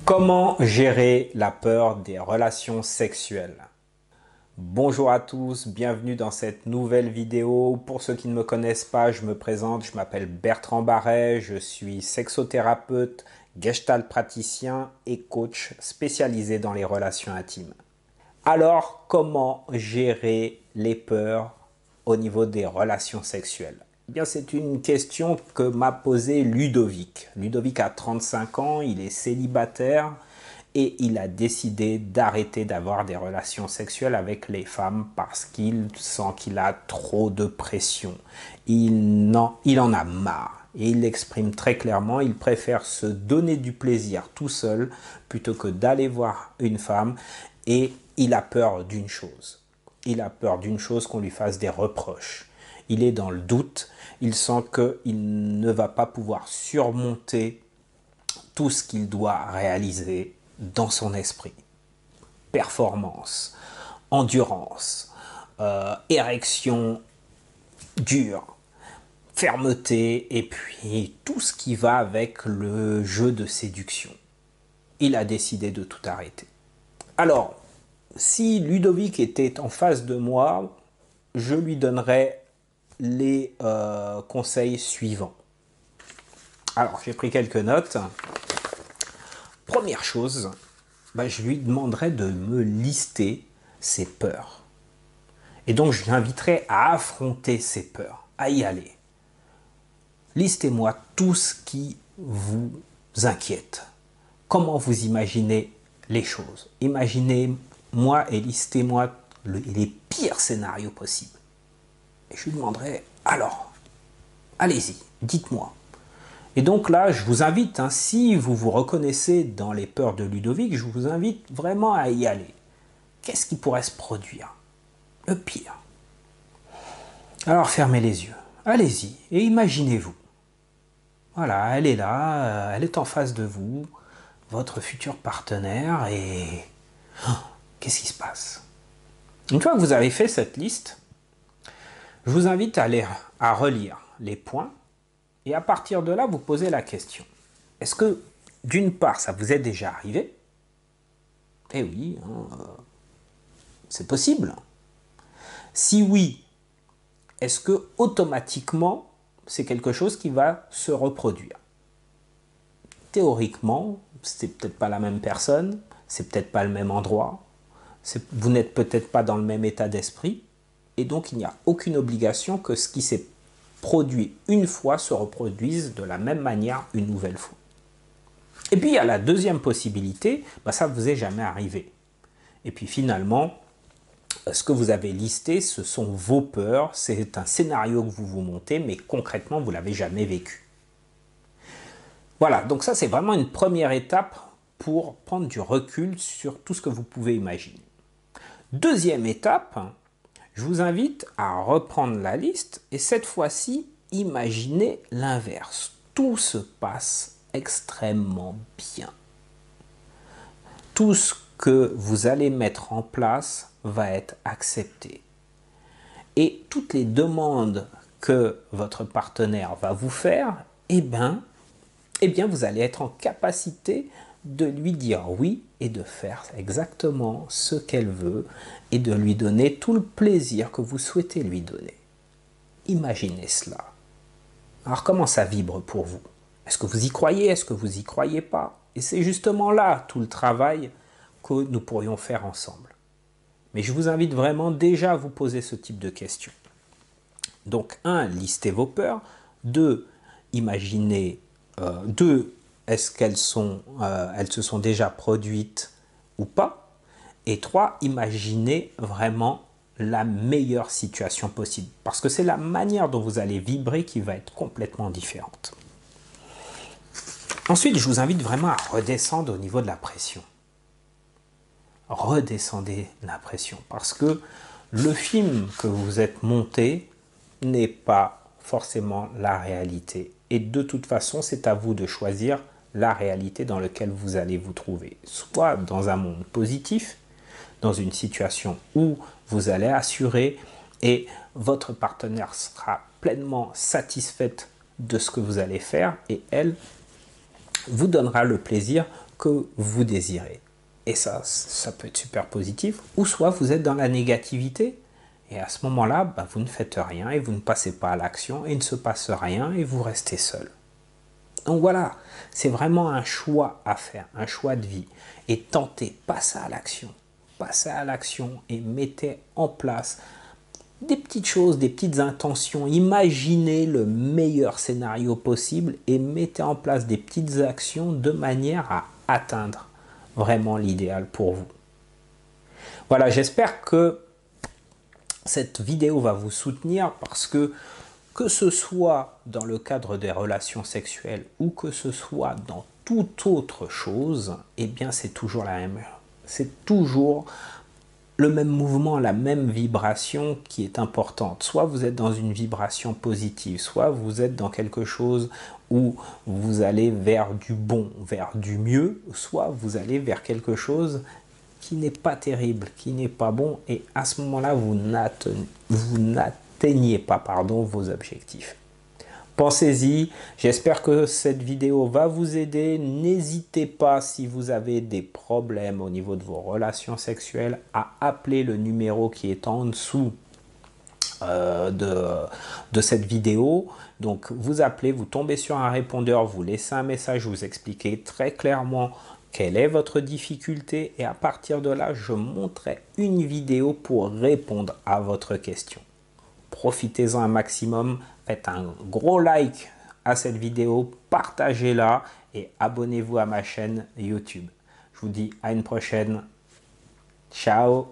Comment gérer la peur des relations sexuelles? Bonjour à tous, bienvenue dans cette nouvelle vidéo. Pour ceux qui ne me connaissent pas, je me présente, je m'appelle Bertrand Barret, je suis sexothérapeute, gestalt praticien et coach spécialisé dans les relations intimes. Alors, comment gérer les peurs au niveau des relations sexuelles? Eh bien, c'est une question que m'a posée Ludovic. Ludovic a 35 ans, il est célibataire et il a décidé d'arrêter d'avoir des relations sexuelles avec les femmes parce qu'il sent qu'il a trop de pression. Il en a marre et il l'exprime très clairement, il préfère se donner du plaisir tout seul plutôt que d'aller voir une femme et il a peur d'une chose. Il a peur d'une chose, qu'on lui fasse des reproches. Il est dans le doute, il sent qu'il ne va pas pouvoir surmonter tout ce qu'il doit réaliser dans son esprit. Performance, endurance, érection dure, fermeté et puis tout ce qui va avec le jeu de séduction. Il a décidé de tout arrêter. Alors, si Ludovic était en face de moi, je lui donnerais les conseils suivants. Alors, j'ai pris quelques notes. Première chose, je lui demanderais de me lister ses peurs. Et donc, je l'inviterais à affronter ses peurs, à y aller. Listez-moi tout ce qui vous inquiète. Comment vous imaginez les choses. Imaginez-moi et listez-moi les pires scénarios possibles. Et je lui demanderai, alors, allez-y, dites-moi. Et donc là, je vous invite, si vous vous reconnaissez dans les peurs de Ludovic, je vous invite vraiment à y aller. Qu'est-ce qui pourrait se produire? Le pire. Alors fermez les yeux, allez-y et imaginez-vous. Voilà, elle est là, elle est en face de vous, votre futur partenaire et... qu'est-ce qui se passe? Une fois que vous avez fait cette liste, je vous invite à relire les points et à partir de là, vous posez la question. Est-ce que, d'une part, ça vous est déjà arrivé? Eh oui, c'est possible. Si oui, est-ce que automatiquement, c'est quelque chose qui va se reproduire? Théoriquement, c'est peut-être pas la même personne, c'est peut-être pas le même endroit, vous n'êtes peut-être pas dans le même état d'esprit, et donc il n'y a aucune obligation que ce qui s'est produit une fois se reproduise de la même manière une nouvelle fois. Et puis il y a la deuxième possibilité, ça ne vous est jamais arrivé. Et puis finalement, ce que vous avez listé, ce sont vos peurs, c'est un scénario que vous vous montez, mais concrètement, vous ne l'avez jamais vécu. Voilà, donc ça c'est vraiment une première étape pour prendre du recul sur tout ce que vous pouvez imaginer. Deuxième étape, je vous invite à reprendre la liste et cette fois-ci, imaginez l'inverse. Tout se passe extrêmement bien. Tout ce que vous allez mettre en place va être accepté. Et toutes les demandes que votre partenaire va vous faire, eh bien, vous allez être en capacité de lui dire oui et de faire exactement ce qu'elle veut et de lui donner tout le plaisir que vous souhaitez lui donner. Imaginez cela. Alors comment ça vibre pour vous? Est-ce que vous y croyez? Est-ce que vous n'y croyez pas? Et c'est justement là tout le travail que nous pourrions faire ensemble. Mais je vous invite vraiment déjà à vous poser ce type de questions. Donc 1, listez vos peurs. 2, imaginez. 2, est-ce qu'elles elles se sont déjà produites ou pas? Et 3, imaginez vraiment la meilleure situation possible. Parce que c'est la manière dont vous allez vibrer qui va être complètement différente. Ensuite, je vous invite vraiment à redescendre au niveau de la pression. Redescendez la pression. Parce que le film que vous êtes monté n'est pas forcément la réalité. Et de toute façon, c'est à vous de choisir la réalité dans laquelle vous allez vous trouver. Soit dans un monde positif, dans une situation où vous allez assurer et votre partenaire sera pleinement satisfaite de ce que vous allez faire et elle vous donnera le plaisir que vous désirez. Et ça peut être super positif. Ou soit vous êtes dans la négativité. Et à ce moment-là, vous ne faites rien et vous ne passez pas à l'action et il ne se passe rien et vous restez seul. Donc voilà, c'est vraiment un choix à faire, un choix de vie. Et tentez, passez à l'action. Passez à l'action et mettez en place des petites choses, des petites intentions. Imaginez le meilleur scénario possible et mettez en place des petites actions de manière à atteindre vraiment l'idéal pour vous. Voilà, j'espère que cette vidéo va vous soutenir parce que ce soit dans le cadre des relations sexuelles ou que ce soit dans toute autre chose, eh bien c'est toujours la même. C'est toujours le même mouvement, la même vibration qui est importante. Soit vous êtes dans une vibration positive, soit vous êtes dans quelque chose où vous allez vers du bon, vers du mieux, soit vous allez vers quelque chose qui n'est pas terrible, qui n'est pas bon, et à ce moment-là, vous n'atteignez pas vos objectifs. Pensez-y, j'espère que cette vidéo va vous aider. N'hésitez pas, si vous avez des problèmes au niveau de vos relations sexuelles, à appeler le numéro qui est en dessous de cette vidéo. Donc vous appelez, vous tombez sur un répondeur, vous laissez un message, vous expliquez très clairement quelle est votre difficulté et à partir de là, je montrerai une vidéo pour répondre à votre question. Profitez-en un maximum, faites un gros like à cette vidéo, partagez-la et abonnez-vous à ma chaîne YouTube. Je vous dis à une prochaine. Ciao!